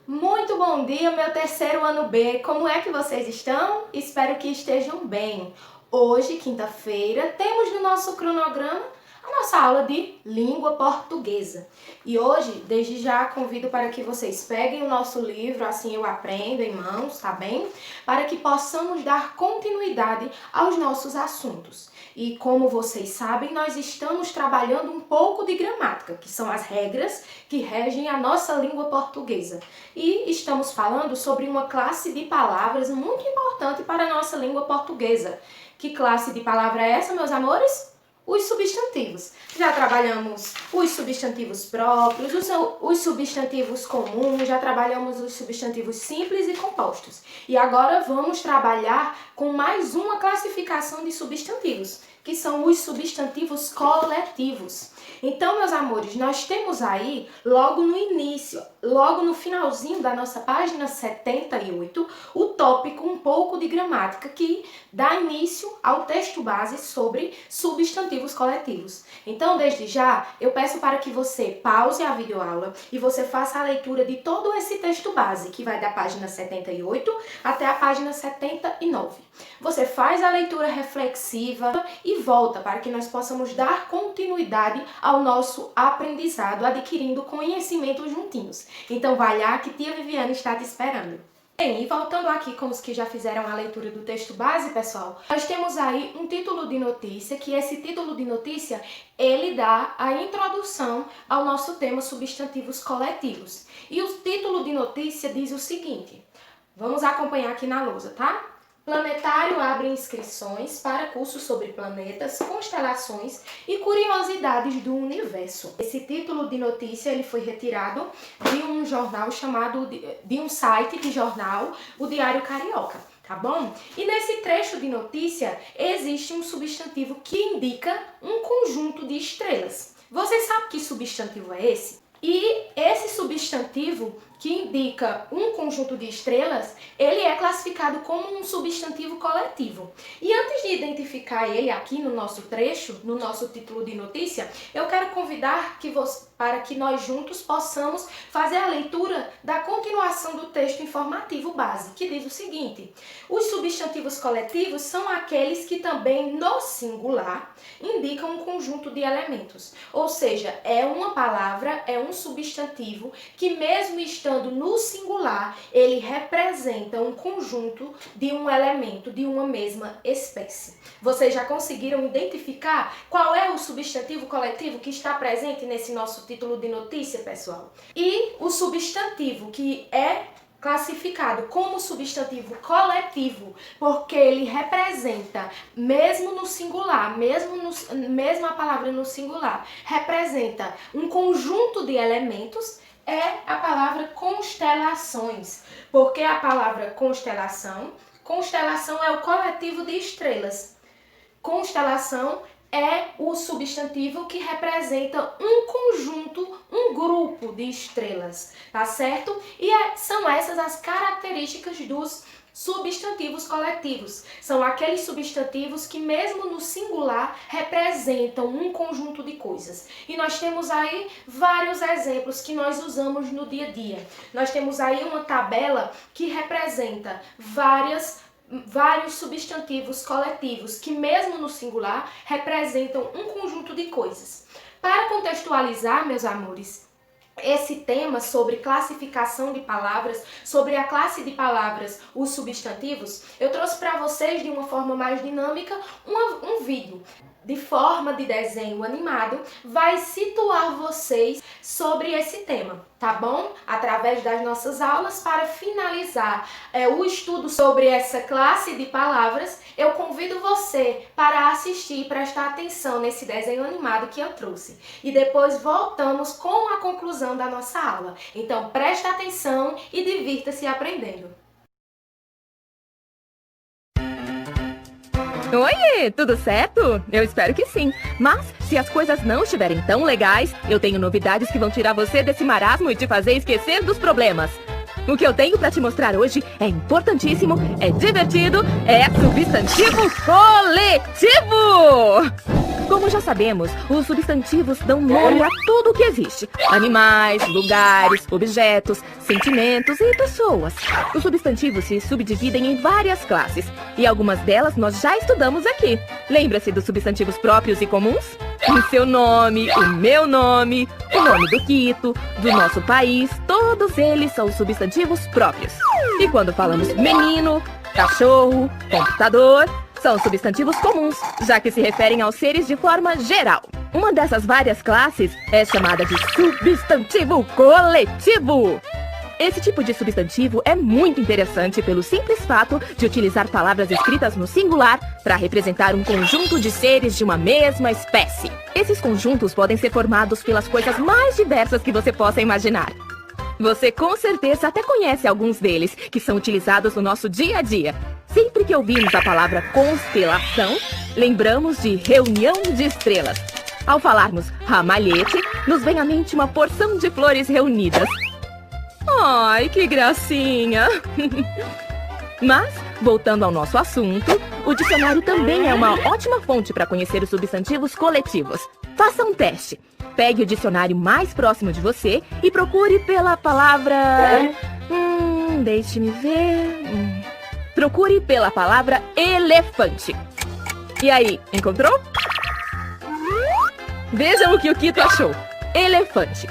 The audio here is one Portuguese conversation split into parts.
Muito bom dia, meu terceiro ano B. Como é que vocês estão? Espero que estejam bem. Hoje, quinta-feira, temos no nosso cronograma a nossa aula de língua portuguesa. E hoje, desde já, convido para que vocês peguem o nosso livro, assim eu aprendo em mãos, tá bem? Para que possamos dar continuidade aos nossos assuntos. E como vocês sabem, nós estamos trabalhando um pouco de gramática, que são as regras que regem a nossa língua portuguesa. E estamos falando sobre uma classe de palavras muito importante para a nossa língua portuguesa. Que classe de palavra é essa, meus amores? Os substantivos. Já trabalhamos os substantivos próprios, os substantivos comuns, já trabalhamos os substantivos simples e compostos. E agora vamos trabalhar com mais uma classificação de substantivos, que são os substantivos coletivos. Então, meus amores, nós temos aí, logo no início, logo no finalzinho da nossa página 78, o tópico um pouco de gramática que dá início ao texto base sobre substantivos coletivos. Então, desde já, eu peço para que você pause a videoaula e você faça a leitura de todo esse texto base, que vai da página 78 até a página 79. Você faz a leitura reflexiva e volta para que nós possamos dar continuidade ao nosso aprendizado, adquirindo conhecimento juntinhos. Então vai lá que tia Viviane está te esperando. Bem, e voltando aqui com os que já fizeram a leitura do texto base, pessoal, nós temos aí um título de notícia, que esse título de notícia, ele dá a introdução ao nosso tema substantivos coletivos. E o título de notícia diz o seguinte, vamos acompanhar aqui na lousa, tá? Planetário abre inscrições para cursos sobre planetas, constelações e curiosidades do universo. Esse título de notícia ele foi retirado de um jornal chamado, de um site de jornal, o Diário Carioca, tá bom? E nesse trecho de notícia existe um substantivo que indica um conjunto de estrelas. Vocês sabem que substantivo é esse? E esse substantivo que indica um conjunto de estrelas, ele é classificado como um substantivo coletivo. E antes de identificar ele aqui no nosso trecho, no nosso título de notícia, eu quero convidar para que nós juntos possamos fazer a leitura da continuação do texto informativo base, que diz o seguinte: os substantivos coletivos são aqueles que também no singular indicam um conjunto de elementos. Ou seja, é uma palavra, é um substantivo que mesmo estando no singular, ele representa um conjunto de um elemento, de uma mesma espécie. Vocês já conseguiram identificar qual é o substantivo coletivo que está presente nesse nosso título de notícia, pessoal? E o substantivo que é classificado como substantivo coletivo, porque ele representa, mesmo no singular, mesmo a palavra no singular, representa um conjunto de elementos, é a palavra constelações, porque a palavra constelação é o coletivo de estrelas. Constelação é o substantivo que representa um conjunto, um grupo de estrelas, tá certo? E são essas as características dos substantivos coletivos. São aqueles substantivos que mesmo no singular representam um conjunto de coisas. E nós temos aí vários exemplos que nós usamos no dia a dia. Nós temos aí uma tabela que representa vários substantivos coletivos que mesmo no singular representam um conjunto de coisas. Para contextualizar, meus amores, esse tema sobre classificação de palavras, sobre a classe de palavras, os substantivos, eu trouxe para vocês de uma forma mais dinâmica um vídeo de forma de desenho animado, vai situar vocês sobre esse tema, tá bom? Através das nossas aulas, para finalizar o estudo sobre essa classe de palavras, eu convido você para assistir e prestar atenção nesse desenho animado que eu trouxe. E depois voltamos com a conclusão da nossa aula. Então, preste atenção e divirta-se aprendendo. Oi, tudo certo? Eu espero que sim. Mas, se as coisas não estiverem tão legais, eu tenho novidades que vão tirar você desse marasmo e te fazer esquecer dos problemas. O que eu tenho pra te mostrar hoje é importantíssimo, é divertido, é substantivo coletivo! Como já sabemos, os substantivos dão nome a tudo o que existe. Animais, lugares, objetos, sentimentos e pessoas. Os substantivos se subdividem em várias classes, e algumas delas nós já estudamos aqui. Lembra-se dos substantivos próprios e comuns? O seu nome, o meu nome, o nome do Quito, do nosso país, todos eles são substantivos próprios. E quando falamos menino, cachorro, computador, são substantivos comuns, já que se referem aos seres de forma geral. Uma dessas várias classes é chamada de substantivo coletivo. Esse tipo de substantivo é muito interessante pelo simples fato de utilizar palavras escritas no singular para representar um conjunto de seres de uma mesma espécie. Esses conjuntos podem ser formados pelas coisas mais diversas que você possa imaginar. Você com certeza até conhece alguns deles, que são utilizados no nosso dia a dia. Sempre que ouvimos a palavra constelação, lembramos de reunião de estrelas. Ao falarmos ramalhete, nos vem à mente uma porção de flores reunidas. Ai, que gracinha! Mas, voltando ao nosso assunto, o dicionário também é uma ótima fonte para conhecer os substantivos coletivos. Faça um teste. Pegue o dicionário mais próximo de você e procure pela palavra... deixe-me ver... Procure pela palavra elefante. E aí, encontrou? Vejam o que o Quito achou. Elefante.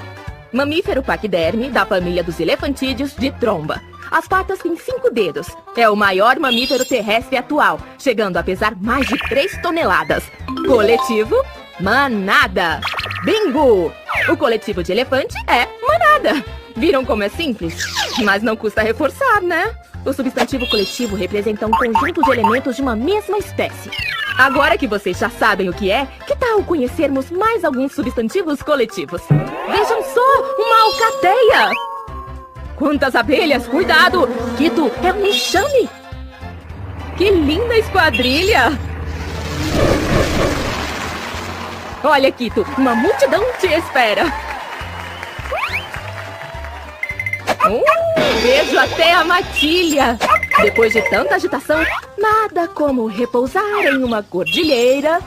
Mamífero paquiderme da família dos elefantídeos de tromba. As patas têm 5 dedos. É o maior mamífero terrestre atual, chegando a pesar mais de 3 toneladas. Coletivo, manada. Bingo! O coletivo de elefante é manada. Viram como é simples? Mas não custa reforçar, né? O substantivo coletivo representa um conjunto de elementos de uma mesma espécie. Agora que vocês já sabem o que é, que tal conhecermos mais alguns substantivos coletivos? Vejam só, uma alcateia! Quantas abelhas! Cuidado! Quito, é um enxame! Que linda esquadrilha! Olha, Quito, uma multidão te espera! Vejo até a matilha! Depois de tanta agitação, nada como repousar em uma cordilheira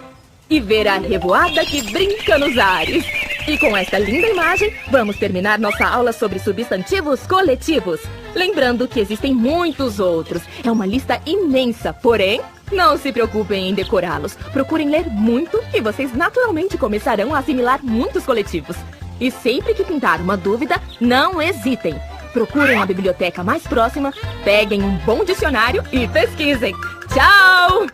e ver a revoada que brinca nos ares. E com esta linda imagem, vamos terminar nossa aula sobre substantivos coletivos. Lembrando que existem muitos outros. É uma lista imensa, porém, não se preocupem em decorá-los. Procurem ler muito e vocês naturalmente começarão a assimilar muitos coletivos. E sempre que pintar uma dúvida, não hesitem. Procurem a biblioteca mais próxima, peguem um bom dicionário e pesquisem. Tchau!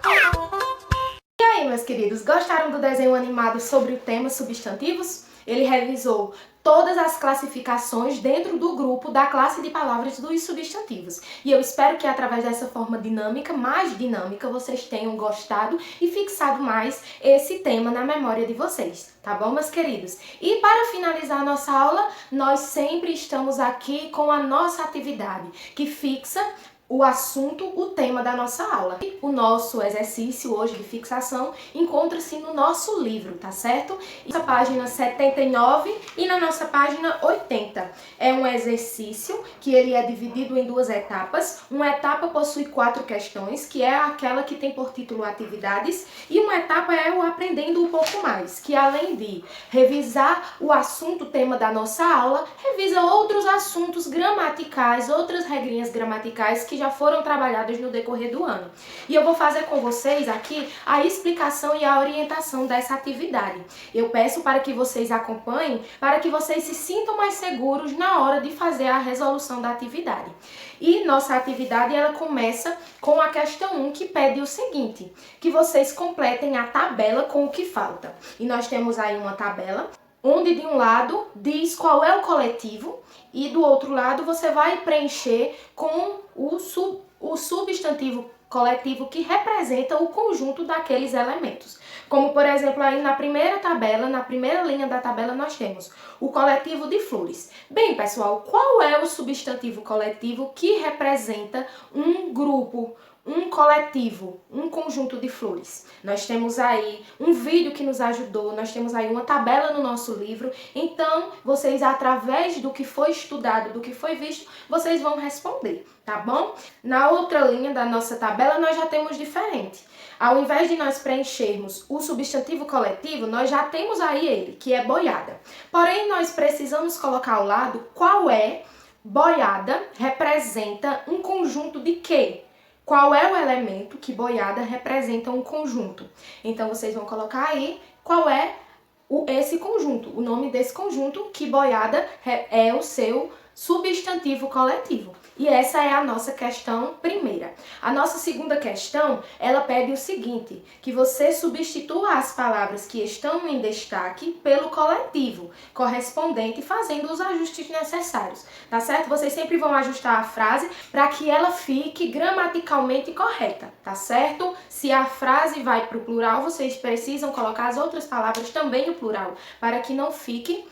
E aí, meus queridos, gostaram do desenho animado sobre o tema substantivos? Ele revisou todas as classificações dentro do grupo da classe de palavras dos substantivos. E eu espero que através dessa forma dinâmica, mais dinâmica, vocês tenham gostado e fixado mais esse tema na memória de vocês. Tá bom, meus queridos? E para finalizar a nossa aula, nós sempre estamos aqui com a nossa atividade, que fixa o assunto, o tema da nossa aula. O nosso exercício hoje de fixação encontra-se no nosso livro, tá certo? Na página 79 e na nossa página 80. É um exercício que ele é dividido em 2 etapas. Uma etapa possui 4 questões, que é aquela que tem por título atividades, e uma etapa é o aprendendo um pouco mais, que além de revisar o assunto, o tema da nossa aula, revisa outros assuntos gramaticais, outras regrinhas gramaticais que já foram trabalhadas no decorrer do ano. E eu vou fazer com vocês aqui a explicação e a orientação dessa atividade. Eu peço para que vocês acompanhem, para que vocês se sintam mais seguros na hora de fazer a resolução da atividade. E nossa atividade, ela começa com a questão 1, que pede o seguinte, que vocês completem a tabela com o que falta. E nós temos aí uma tabela, onde de um lado diz qual é o coletivo e do outro lado você vai preencher com o substantivo coletivo que representa o conjunto daqueles elementos. Como, por exemplo, aí na primeira tabela, na primeira linha da tabela, nós temos o coletivo de flores. Bem, pessoal, qual é o substantivo coletivo que representa um grupo, um coletivo, um conjunto de flores. Nós temos aí um vídeo que nos ajudou, nós temos aí uma tabela no nosso livro. Então, vocês, através do que foi estudado, do que foi visto, vocês vão responder, tá bom? Na outra linha da nossa tabela, nós já temos diferente. Ao invés de nós preenchermos o substantivo coletivo, nós já temos aí ele, que é boiada. Porém, nós precisamos colocar ao lado qual é. Boiada representa um conjunto de quê? Qual é o elemento que boiada representa um conjunto? Então, vocês vão colocar aí qual é esse conjunto, o nome desse conjunto, que boiada é o seu substantivo coletivo. E essa é a nossa questão primeira. A nossa segunda questão, ela pede o seguinte, que você substitua as palavras que estão em destaque pelo coletivo correspondente, fazendo os ajustes necessários, tá certo? Vocês sempre vão ajustar a frase para que ela fique gramaticalmente correta, tá certo? Se a frase vai para o plural, vocês precisam colocar as outras palavras também no plural, para que não fique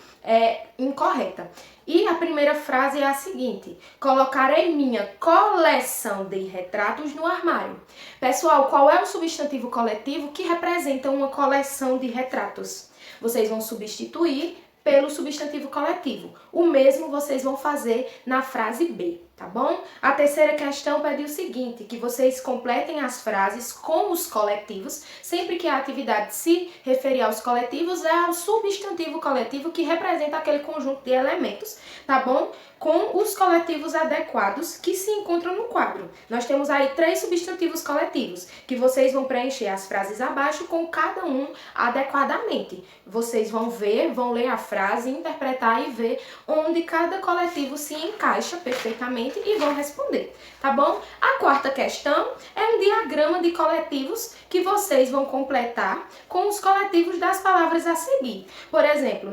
incorreta. E a primeira frase é a seguinte: colocarei minha coleção de retratos no armário. Pessoal, qual é o substantivo coletivo que representa uma coleção de retratos? Vocês vão substituir pelo substantivo coletivo. O mesmo vocês vão fazer na frase B, tá bom? A terceira questão pede o seguinte, que vocês completem as frases com os coletivos, sempre que a atividade se referir aos coletivos, é o substantivo coletivo que representa aquele conjunto de elementos, tá bom? Com os coletivos adequados que se encontram no quadro. Nós temos aí 3 substantivos coletivos, que vocês vão preencher as frases abaixo com cada um adequadamente. Vocês vão ver, vão ler a frase, interpretar e ver onde cada coletivo se encaixa perfeitamente e vão responder, tá bom? A quarta questão é um diagrama de coletivos que vocês vão completar com os coletivos das palavras a seguir. Por exemplo,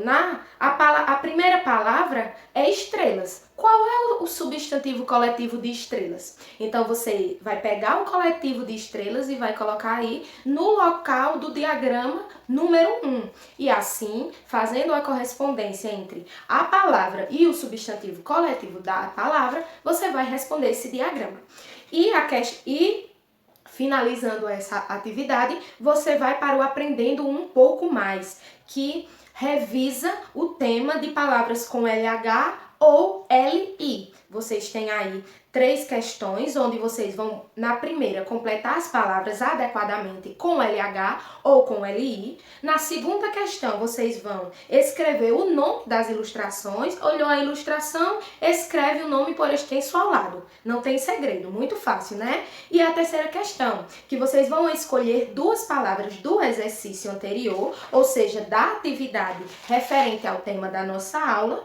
a primeira palavra é estrelas. Qual é o substantivo coletivo de estrelas? Então, você vai pegar o coletivo de estrelas e vai colocar aí no local do diagrama número 1. E assim, fazendo a correspondência entre a palavra e o substantivo coletivo da palavra, você vai responder esse diagrama. E finalizando essa atividade, você vai para o Aprendendo um Pouco Mais, que revisa o tema de palavras com LH ou LI. Vocês têm aí 3 questões, onde vocês vão, na primeira, completar as palavras adequadamente com LH ou com LI. Na segunda questão, vocês vão escrever o nome das ilustrações. Olhou a ilustração, escreve o nome por extenso ao lado. Não tem segredo, muito fácil, né? E a terceira questão, que vocês vão escolher 2 palavras do exercício anterior, ou seja, da atividade referente ao tema da nossa aula,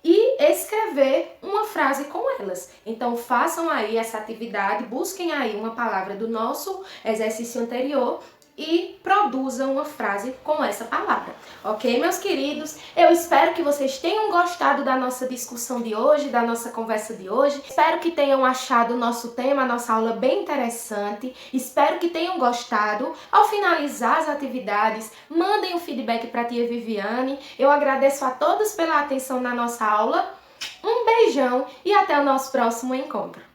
e escrever uma frase com elas. Então, façam aí essa atividade, busquem aí uma palavra do nosso exercício anterior e produzam uma frase com essa palavra. Ok, meus queridos? Eu espero que vocês tenham gostado da nossa discussão de hoje, da nossa conversa de hoje. Espero que tenham achado o nosso tema, a nossa aula bem interessante. Espero que tenham gostado. Ao finalizar as atividades, mandem um feedback para a tia Viviane. Eu agradeço a todos pela atenção na nossa aula. Um beijão e até o nosso próximo encontro.